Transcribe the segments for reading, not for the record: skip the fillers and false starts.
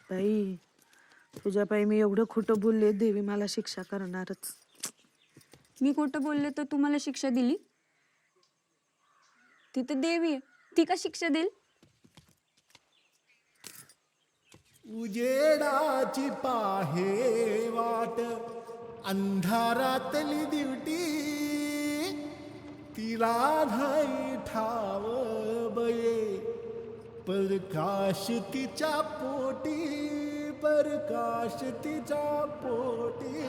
बाई तुझ्या पायी मी एवढं खोटं बोलले, देवी मला शिक्षा करणारच. मी खोटं बोलले तर तुम्हाला शिक्षा दिली? ती तर देवी आहे, ती का शिक्षा देईल? उजेडाची पाहे वाट अंधारातली दिवटी तिला नाही ठाव बये प्रकाश तिच्या पोटी प्रकाश तिच्या पोटी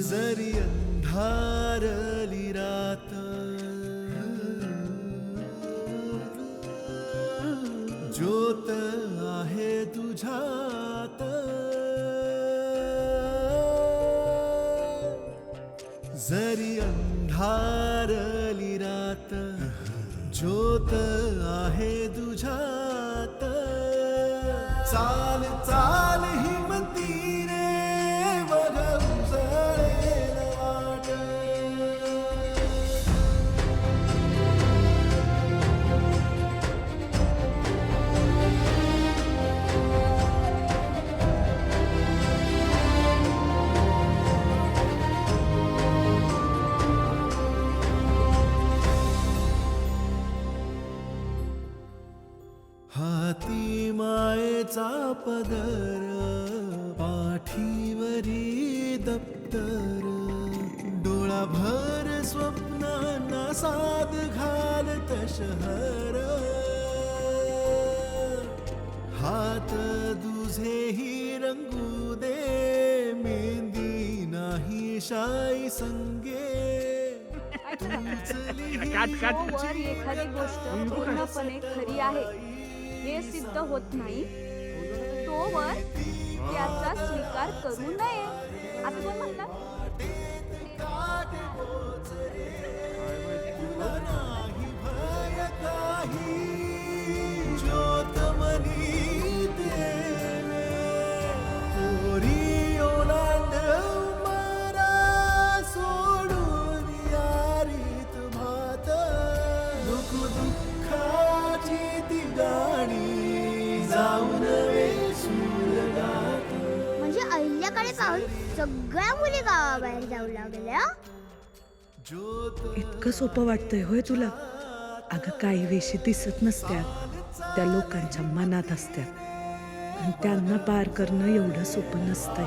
जरी अंधारली रात ज्योत आहे तुझ्यात जरी अंधारली रात ज्योत आहे तुझ्यात चाल चाल हिमतीने बघ उजळेल वाट हाती मायेचा पदर पाठीवरी दप्तर डोळाभर स्वप्नांना साद घालत शहर हात दुझेही रंगू दे मेहंदी नाही शाई संगे वर एखादी गोष्ट पूर्णपणे खरी आहे हे सिद्ध होत नाही तोवर त्याचा स्वीकार करू नये असं कोण म्हणतात? नाही भय काही ज्योत मनी देवे पोरी ओलांडव मारा सोडून यारीत भात दुःख दुःखाची ती गाणी जाऊन सूरगात म्हणजे अहिल्याकडे पाहून सगळ्या मुली गावाबाहेर जाऊ लागल्या. इतकं सोपं वाटतंय होय तुला? अगं काही वेशी दिसत नसत्यात, त्या लोकांच्या मनात असत्यात आणि त्यांना पार करणं एवढं सोपं नसतंय.